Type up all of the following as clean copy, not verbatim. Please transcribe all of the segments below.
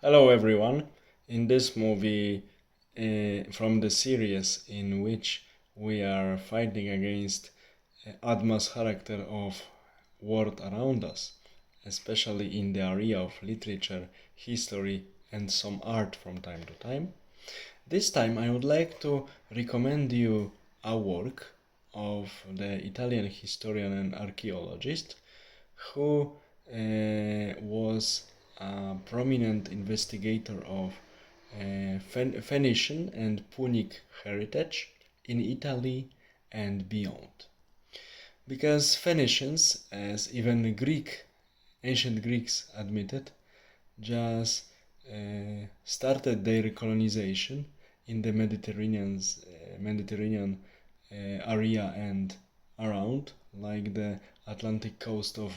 Hello everyone. In this movie from the series in which we are fighting against Adma's character of world around us, especially in the area of literature, history and some art from time to time. This time I would like to recommend you a work of the Italian historian and archaeologist who was a prominent investigator of Phoenician and Punic heritage in Italy and beyond. Because Phoenicians, as even ancient Greeks admitted, just started their colonization in the Mediterranean area and around, like the Atlantic coast of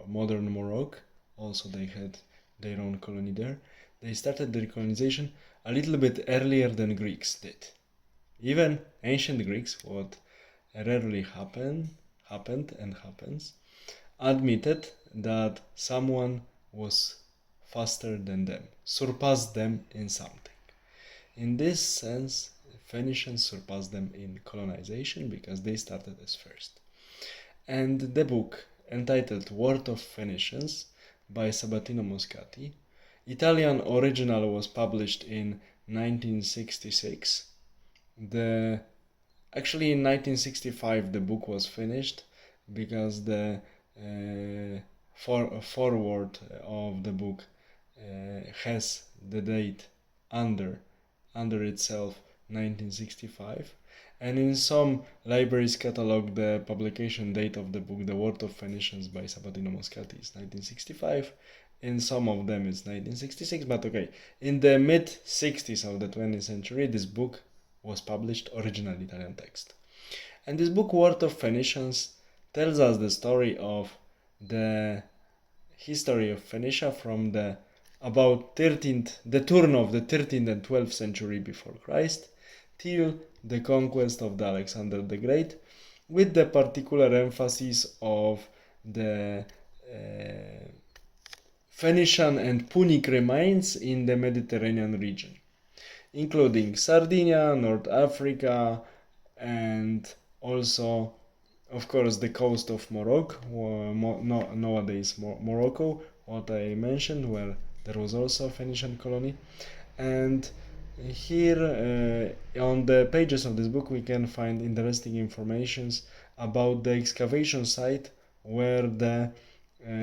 modern Morocco. Also, they had their own colony there. They started their colonization a little bit earlier than Greeks did. Even ancient Greeks, what rarely happened and happens, admitted that someone was faster than them, surpassed them in something. In this sense, Phoenicians surpassed them in colonization because they started as first. And the book, entitled World of Phoenicians by Sabatino Moscati, Italian original, was published in 1966. Actually in 1965 the book was finished because the forward of the book has the date under itself 1965, and in some libraries catalog the publication date of the book The World of Phoenicians by Sabatino Moscati is 1965. In some of them it's 1966, but okay, in the mid 60s of the 20th century this book was published, original Italian text. And this book World of Phoenicians tells us the story of the history of Phoenicia from the turn of the 13th and 12th century before Christ till the conquest of the Alexander the Great, with the particular emphasis of the Phoenician and Punic remains in the Mediterranean region, including Sardinia, North Africa, and also, of course, the coast of Morocco, nowadays Morocco, what I mentioned, where there was also a Phoenician colony. And here on the pages of this book we can find interesting informations about the excavation site where the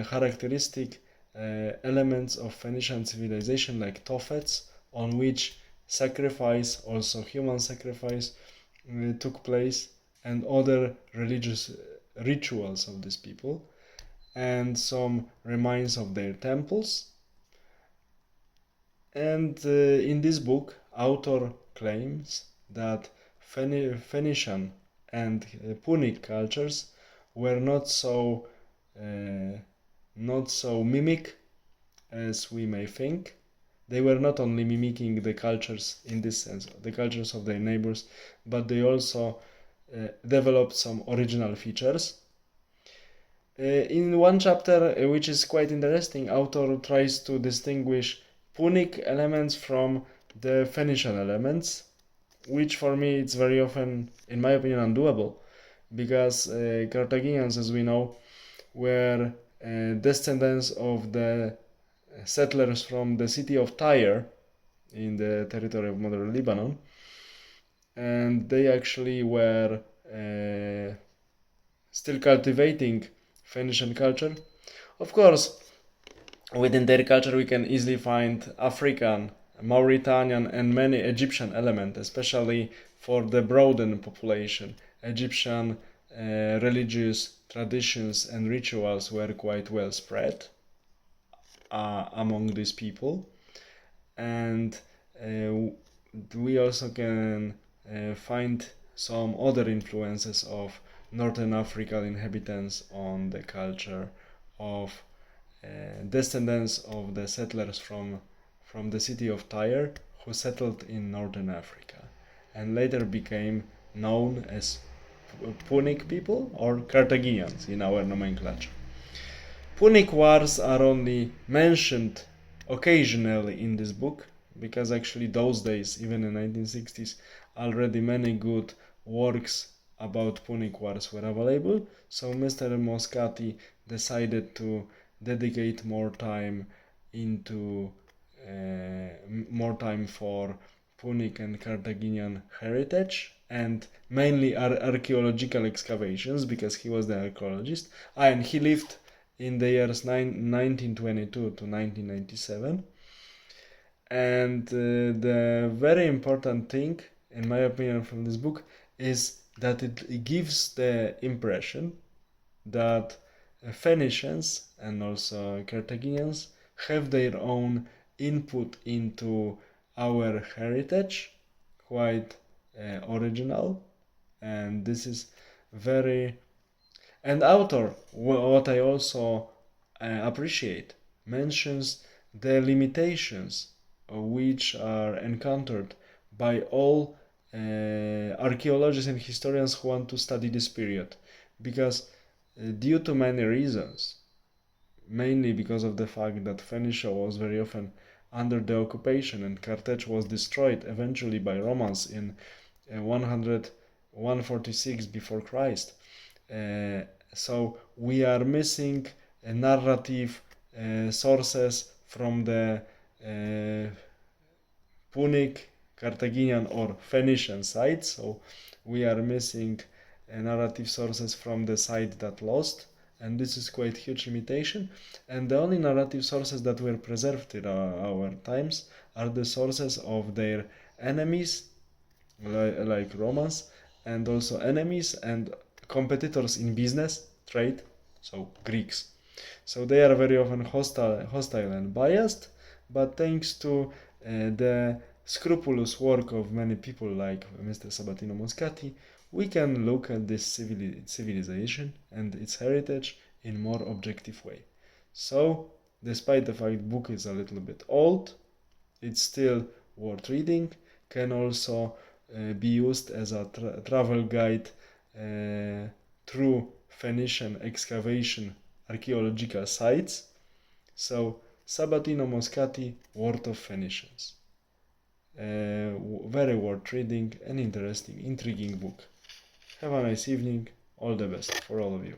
characteristic elements of Phoenician civilization, like tophets, on which sacrifice, also human sacrifice, took place, and other religious rituals of these people, and some remains of their temples. And in this book, author claims that Phoenician and Punic cultures were not so mimic as we may think. They were not only mimicking the cultures in this sense, the cultures of their neighbors, but they also developed some original features. In one chapter, which is quite interesting, author tries to distinguish Punic elements from the Phoenician elements, which for me it's very often, in my opinion, undoable, because Cartagenans, as we know, were descendants of the settlers from the city of Tyre in the territory of modern Lebanon, and they actually were still cultivating Phoenician culture. Of course, within their culture we can easily find African, Mauritanian and many Egyptian elements, especially for the broadened population. Egyptian religious traditions and rituals were quite well spread among these people, and we also can find some other influences of Northern African inhabitants on the culture of descendants of the settlers from the city of Tyre, who settled in Northern Africa and later became known as Punic people or Cartagians in our nomenclature. Punic Wars are only mentioned occasionally in this book, because actually those days, even in 1960s, already many good works about Punic Wars were available. So Mr. Moscati decided to dedicate more time into more time for Punic and Carthaginian heritage, and mainly archaeological excavations, because he was the archaeologist. And he lived in the years 1922 to 1997. And the very important thing, in my opinion, from this book is that it gives the impression that Phoenicians and also Carthaginians have their own input into our heritage, quite original, and this is very. And author, what I also appreciate, mentions the limitations which are encountered by all archaeologists and historians who want to study this period, because due to many reasons, mainly because of the fact that Phoenicia was very often under the occupation and Carthage was destroyed eventually by Romans in 146 before Christ. So we are missing narrative sources from the Punic, Carthaginian or Phoenician side. So we are missing narrative sources from the side that lost, and this is quite huge limitation. And the only narrative sources that were preserved in our times are the sources of their enemies, like Romans, and also enemies and competitors in business, trade, so Greeks. So they are very often hostile and biased, but thanks to the scrupulous work of many people like Mr. Sabatino Moscati, we can look at this civilization and its heritage in more objective way. So, despite the fact the book is a little bit old, it's still worth reading, can also be used as a travel guide through Phoenician excavation archaeological sites. So, Sabatino Moscati, World of Phoenicians. Very worth reading, an interesting, intriguing book. Have a nice evening. All the best for all of you.